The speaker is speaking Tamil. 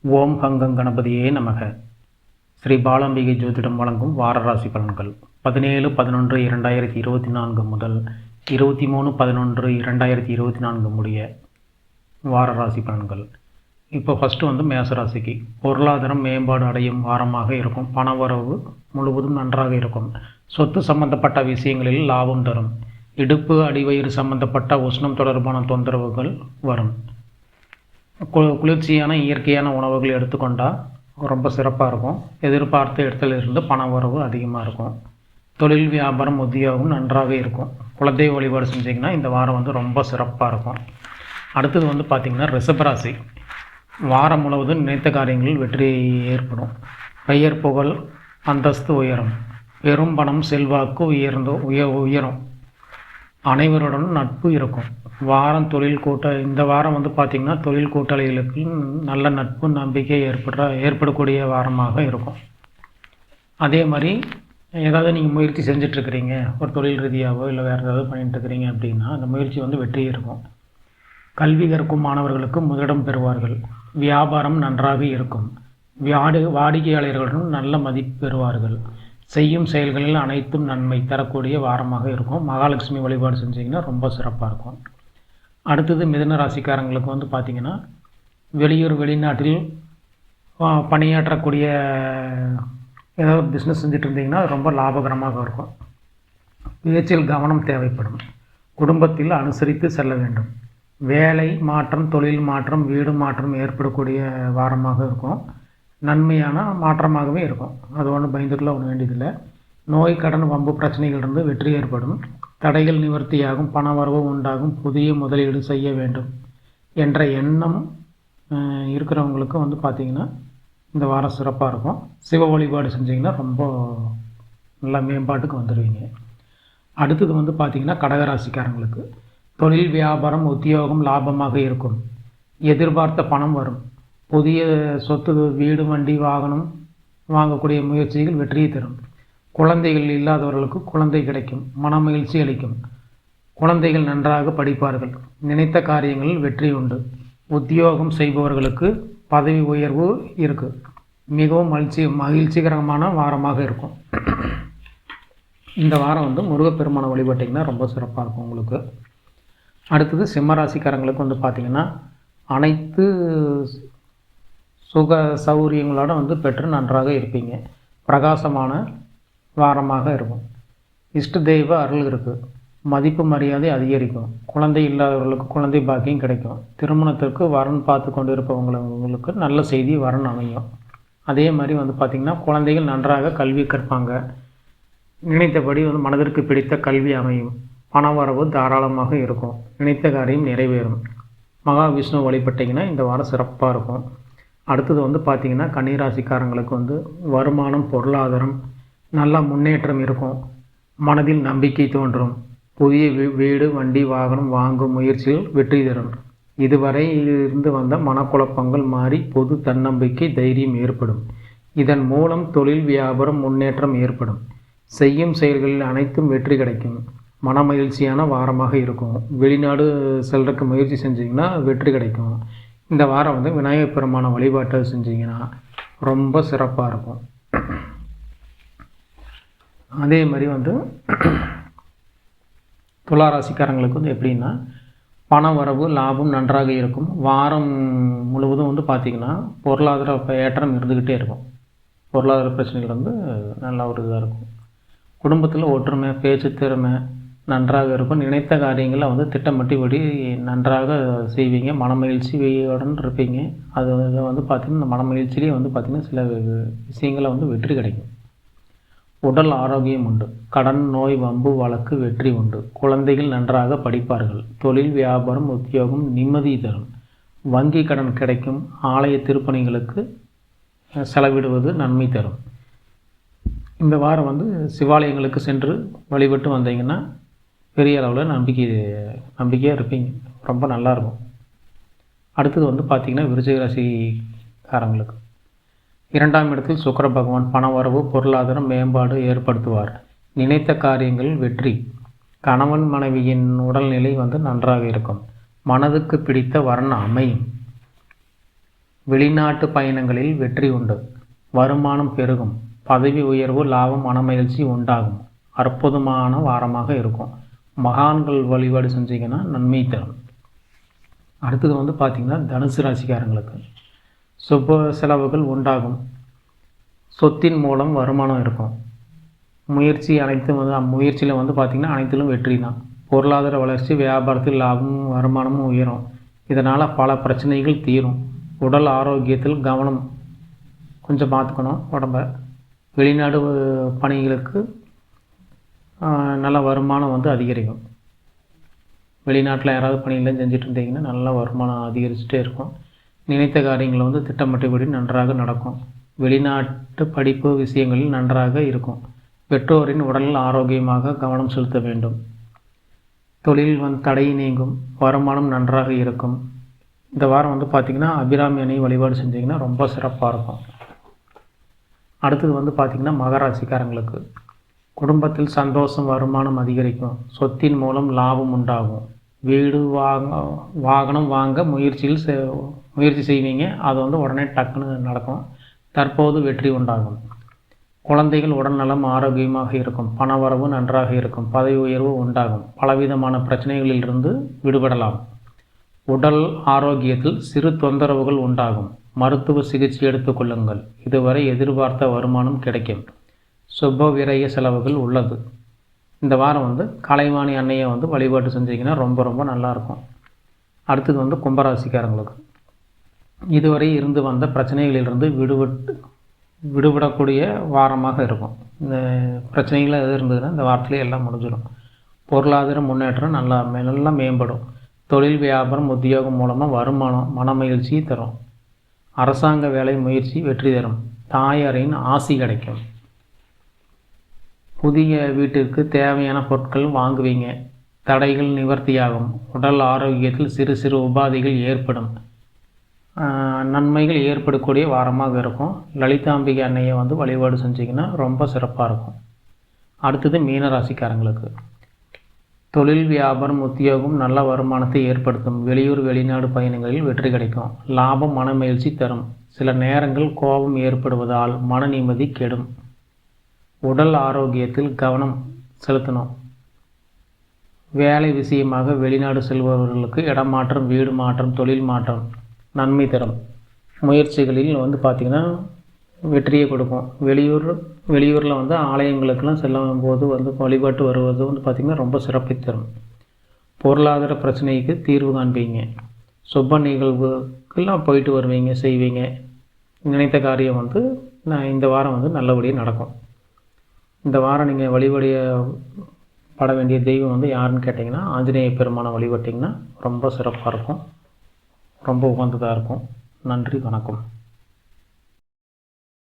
ஓம் ஹங்கம் கணபதியே நமக. ஸ்ரீ பாலாம்பிகை ஜோதிடம் வழங்கும் வார ராசி பலன்கள் 17-11-2024 முதல் 23-11-2024 முடிய வார ராசி பலன்கள். இப்போ ஃபஸ்ட்டு மேச ராசிக்கு பொருளாதாரம் மேம்பாடு அடையும் வாரமாக இருக்கும். பணவரவு முழுவதும் நன்றாக இருக்கும். சொத்து சம்பந்தப்பட்ட விஷயங்களில் லாபம் தரும். இடுப்பு அடிவயிறு சம்பந்தப்பட்ட உஷ்ணம் தொடர்பான தொந்தரவுகள் வரும். குளிர்ச்சியான இயற்கையான உணவுகள் எடுத்துக்கொண்டால் ரொம்ப சிறப்பாக இருக்கும். எதிர்பார்த்த இடத்துலேருந்து பண வரவு அதிகமாக இருக்கும். தொழில் வியாபாரம் உத்தியோகம் நன்றாக இருக்கும். குலதெய்வ வழிபாடு செஞ்சிங்கன்னா இந்த வாரம் ரொம்ப சிறப்பாக இருக்கும். அடுத்தது பார்த்திங்கன்னா ரிஷபராசி. வாரம் முழுவதும் நினைத்த காரியங்களில் வெற்றி ஏற்படும். பெயர் புகழ் அந்தஸ்து உயரும். பெரும் பணம் செல்வாக்கு உயரும். அனைவருடன் நட்பு இருக்கும். இந்த வாரம் பார்த்திங்கன்னா தொழில் கூட்டாளிகளுக்கு நல்ல நட்பு நம்பிக்கை ஏற்படக்கூடிய வாரமாக இருக்கும். அதே மாதிரி ஏதாவது நீங்கள் முயற்சி செஞ்சிட்ருக்கிறீங்க, ஒரு தொழில் ரீதியாகவோ இல்லை வேறு ஏதாவது பண்ணிட்டுருக்கிறீங்க அப்படின்னா அந்த முயற்சி வெற்றி இருக்கும். கல்வி கற்கும் மாணவர்களுக்கு முதலிடம் பெறுவார்கள். வியாபாரம் நன்றாக இருக்கும். வாடிக்கையாளர்களுடன் நல்ல மதிப்பு பெறுவார்கள். செய்யும் செயல்களில் அனைத்தும் நன்மை தரக்கூடிய வாரமாக இருக்கும். மகாலட்சுமி வழிபாடு செஞ்சிங்கன்னா ரொம்ப சிறப்பாக இருக்கும். அடுத்தது மிதுன ராசிக்காரங்களுக்கு பார்த்திங்கன்னா வெளியூர் வெளிநாட்டில் பணியாற்றக்கூடிய ஏதாவது பிஸ்னஸ் செஞ்சுட்டு இருந்தீங்கன்னா ரொம்ப லாபகரமாக இருக்கும். பேச்சில் கவனம் தேவைப்படும். குடும்பத்தில் அனுசரித்து செல்ல வேண்டும். வேலை மாற்றம், தொழில் மாற்றம், வீடு மாற்றம் ஏற்படக்கூடிய வாரமாக இருக்கும். நன்மையான மாற்றமாகவே இருக்கும். அது ஒன்றும் பயந்துக்கலாம் வேண்டியதில்லை. நோய் கடன் வம்பு பிரச்சனைகளிலிருந்து வெற்றி ஏற்படும். தடைகள் நிவர்த்தியாகும். பண வரவு உண்டாகும். புதிய முதலீடு செய்ய வேண்டும் என்ற எண்ணம் இருக்கிறவங்களுக்கு பார்த்திங்கன்னா இந்த வாரம் சிறப்பாக இருக்கும். சிவ வழிபாடு செஞ்சிங்கன்னா ரொம்ப நல்லா மேம்பாட்டுக்கு வந்துடுவீங்க. அடுத்தது பார்த்திங்கன்னா கடகராசிக்காரங்களுக்கு தொழில் வியாபாரம் உத்தியோகம் லாபமாக இருக்கும். எதிர்பார்த்த பணம் வரும். புதிய சொத்து, வீடு, வண்டி, வாகனம் வாங்கக்கூடிய முயற்சிகள் வெற்றியை தரும். குழந்தைகள் இல்லாதவர்களுக்கு குழந்தை கிடைக்கும். மன மகிழ்ச்சி அளிக்கும். குழந்தைகள் நன்றாக படிப்பார்கள். நினைத்த காரியங்களில் வெற்றி உண்டு. உத்தியோகம் செய்பவர்களுக்கு பதவி உயர்வு இருக்குது. மிகவும் மகிழ்ச்சிகரமான வாரமாக இருக்கும். இந்த வாரம் முருகப்பெருமானை வழிபட்டிங்கன்னா ரொம்ப சிறப்பாக இருக்கும் உங்களுக்கு. அடுத்தது சிம்மராசிக்காரங்களுக்கு பார்த்திங்கன்னா அனைத்து சுக சௌகரியங்களோடு பெற்று நன்றாக இருப்பீங்க. பிரகாசமான வாரமாக இருக்கும். இஷ்ட தெய்வ அருள் இருக்குது. மதிப்பு மரியாதை அதிகரிக்கும். குழந்தை இல்லாதவர்களுக்கு குழந்தை பாக்கியம் கிடைக்கும். திருமணத்திற்கு வரன் பார்த்து கொண்டு இருப்பவங்களுக்கு நல்ல செய்தி வரன் அமையும். அதே மாதிரி பார்த்திங்கன்னா குழந்தைகள் நன்றாக கல்வி கற்பாங்க. நினைத்தபடி மனதிற்கு பிடித்த கல்வி அமையும். பண வரவு தாராளமாக இருக்கும். நினைத்த காரியம் நிறைவேறும். மகாவிஷ்ணு வழிபட்டிங்கன்னா இந்த வாரம் சிறப்பாக இருக்கும். அடுத்தது பார்த்திங்கன்னா கன்னிராசிக்காரங்களுக்கு வருமானம், பொருளாதாரம் நல்ல முன்னேற்றம் இருக்கும். மனதில் நம்பிக்கை தோன்றும். புதிய வீடு, வண்டி, வாகனம் வாங்கும் முயற்சியில் வெற்றி தரும். இதுவரை இருந்து வந்த மனக்குழப்பங்கள் மாறி பொது தன்னம்பிக்கை, தைரியம் ஏற்படும். இதன் மூலம் தொழில் வியாபாரம் முன்னேற்றம் ஏற்படும். செய்யும் செயல்களில் அனைத்தும் வெற்றி கிடைக்கும். மன மகிழ்ச்சியான வாரமாக இருக்கும். வெளிநாடு செல்றதுக்கு முயற்சி செஞ்சிங்கன்னா வெற்றி கிடைக்கும். இந்த வாரம் விநாயகர் பெருமான வழிபாட்டை செஞ்சிங்கன்னா ரொம்ப சிறப்பாக இருக்கும். அதே மாதிரி துளாராசிக்காரங்களுக்கு எப்படின்னா பண வரவு லாபம் நன்றாக இருக்கும். வாரம் முழுவதும் பார்த்திங்கன்னா பொருளாதார ஏற்றம் இருந்துக்கிட்டே இருக்கும். பொருளாதார பிரச்சனைகள் நல்ல ஒரு இதாக இருக்கும். குடும்பத்தில் ஒற்றுமை, பேச்சு திறமை நன்றாக இருக்கும். நினைத்த காரியங்களை திட்டமிட்டபடி நன்றாக செய்வீங்க. மனமகிழ்ச்சியுடன் இருப்பீங்க. அது பார்த்திங்கன்னா இந்த மனமகிழ்ச்சியிலே பார்த்திங்கன்னா சில விஷயங்களை வெற்றி கிடைக்கும். உடல் ஆரோக்கியம் உண்டு. கடன், நோய், வம்பு வழக்கு வெற்றி உண்டு. குழந்தைகள் நன்றாக படிப்பார்கள். தொழில் வியாபாரம் உத்தியோகம் நிம்மதி தரும். வங்கி கடன் கிடைக்கும். ஆலய திருப்பணிகளுக்கு செலவிடுவது நன்மை தரும். இந்த வாரம் சிவாலயங்களுக்கு சென்று வழிபட்டு வந்தீங்கன்னா பெரிய அளவில் நம்பிக்கையாக இருப்பீங்க. ரொம்ப நல்லாயிருக்கும். அடுத்தது பார்த்திங்கன்னா விருச்சிக ராசிக்காரங்களுக்கு 2ஆம் இடத்தில் சுக்கிர பகவான் பண வரவு, பொருளாதாரம் மேம்பாடு ஏற்படுத்துவார். நினைத்த காரியங்கள் வெற்றி. கணவன் மனைவியின் உடல்நிலை நன்றாக இருக்கும். மனதுக்கு பிடித்த வரன் அமையும். வெளிநாட்டு பயணங்களில் வெற்றி உண்டு. வருமானம் பெருகும். பதவி உயர்வு, லாபம், மனமகிழ்ச்சி உண்டாகும். அற்புதமான வாரமாக இருக்கும். மகான்கள் வழிபாடு செஞ்சீங்கன்னா நன்மை தரும். அடுத்தது பார்த்திங்கன்னா தனுசு ராசிக்காரங்களுக்கு சுப செலவுகள் உண்டாகும். சொத்தின் மூலம் வருமானம் இருக்கும். முயற்சி அனைத்தும் முயற்சியில் பார்த்திங்கன்னா அனைத்திலும் வெற்றி தான். பொருளாதார வளர்ச்சி, வியாபாரத்தில் லாபமும் வருமானமும் உயரும். இதனால் பல பிரச்சனைகள் தீரும். உடல் ஆரோக்கியத்தில் கவனம் கொஞ்சம் பார்த்துக்கணும் உடம்ப. வெளிநாடு பணிகளுக்கு நல்ல வருமானம் அதிகரிக்கும். வெளிநாட்டில் யாராவது பணிகளை செஞ்சுட்டு இருந்தீங்கன்னா நல்ல வருமானம் அதிகரிச்சுட்டே இருக்கும். நினைத்த காரியங்கள் திட்டமிட்டபடி நன்றாக நடக்கும். வெளிநாட்டு படிப்பு விஷயங்களில் நன்றாக இருக்கும். பெற்றோரின் உடல் ஆரோக்கியமாக கவனம் செலுத்த வேண்டும். தொழில் தடை நீங்கும். வருமானம் நன்றாக இருக்கும். இந்த வாரம் பார்த்திங்கன்னா அபிராமி அணை வழிபாடு செஞ்சிங்கன்னா ரொம்ப சிறப்பாக இருக்கும். அடுத்தது பார்த்திங்கன்னா மகராசிக்காரங்களுக்கு குடும்பத்தில் சந்தோஷம், வருமானம் அதிகரிக்கும். சொத்தின் மூலம் லாபம் உண்டாகும். வீடு வாகனம் வாங்க முயற்சி செய்வீங்க. அது உடனே டக்குன்னு நடக்கும். தற்போது வெற்றி உண்டாகும். குழந்தைகள் உடல்நலம் ஆரோக்கியமாக இருக்கும். பணவரவு நன்றாக இருக்கும். பதவி உயர்வு உண்டாகும். பலவிதமான பிரச்சனைகளிலிருந்து விடுபடலாம். உடல் ஆரோக்கியத்தில் சிறு தொந்தரவுகள் உண்டாகும். மருத்துவ சிகிச்சை எடுத்துக்கொள்ளுங்கள். இதுவரை எதிர்பார்த்த வருமானம் கிடைக்கும். சுப விரய செலவுகள் உள்ளது. இந்த வாரம் கலைவாணி அன்னையை வழிபாட்டு செஞ்சிங்கன்னா ரொம்ப ரொம்ப நல்லாயிருக்கும். அடுத்தது கும்பராசிக்காரங்களுக்கு இதுவரை இருந்து வந்த பிரச்சனைகளிலிருந்து விடுபடக்கூடிய வாரமாக இருக்கும். இந்த பிரச்சனைகள் எது இருந்ததுன்னா இந்த வாரத்திலே எல்லாம் முடிஞ்சிடும். பொருளாதார முன்னேற்றம் நல்லா மேம்படும். தொழில், வியாபாரம், உத்தியோகம் மூலமாக வருமானம், மனமகிழ்ச்சியை தரும். அரசாங்க வேலை முயற்சி வெற்றி தரும். தாயாரின் ஆசி கிடைக்கும். புதிய வீட்டிற்கு தேவையான பொருட்கள் வாங்குவீங்க. தடைகள் நிவர்த்தியாகும். உடல் ஆரோக்கியத்தில் சிறு சிறு உபாதைகள் ஏற்படும். நன்மைகள் ஏற்படக்கூடிய வாரமாக இருக்கும். லலிதாம்பிகை அன்னையை வழிபாடு செஞ்சிங்கன்னா ரொம்ப சிறப்பாக இருக்கும். அடுத்தது மீனராசிக்காரங்களுக்கு தொழில், வியாபாரம், உத்தியோகம் நல்ல வருமானத்தை ஏற்படுத்தும். வெளியூர், வெளிநாடு பயணங்களில் வெற்றி கிடைக்கும். லாபம், மனமகிழ்ச்சி தரும். சில நேரங்கள் கோபம் ஏற்படுவதால் மன நிம்மதி கெடும். உடல் ஆரோக்கியத்தில் கவனம் செலுத்தணும். வேலை விஷயமாக வெளிநாடு செல்பவர்களுக்கு இடமாற்றம், வீடு மாற்றம், தொழில் மாற்றம் நன்மை தரும். முயற்சிகளில் பார்த்திங்கன்னா வெற்றியை கொடுக்கும். வெளியூரில் ஆலயங்களுக்கெல்லாம் செல்லும் போது வழிபாட்டு வருவது பார்த்திங்கன்னா ரொம்ப சிறப்பை தரும். பொருளாதார பிரச்சனைக்கு தீர்வு காண்பீங்க. சுப நிகழ்வுக்கெல்லாம் போயிட்டு வருவீங்க, செய்வீங்க. நினைத்த காரியம் இந்த வாரம் நல்லபடியாக நடக்கும். இந்த வாரம் நீங்கள் வழிபட வேண்டிய தெய்வம் யாருன்னு கேட்டிங்கன்னா ஆஞ்சநேய பெருமானை வழிபட்டிங்கன்னா ரொம்ப சிறப்பாக இருக்கும். ரொம்ப உகந்ததாக இருக்கும். நன்றி, வணக்கம்.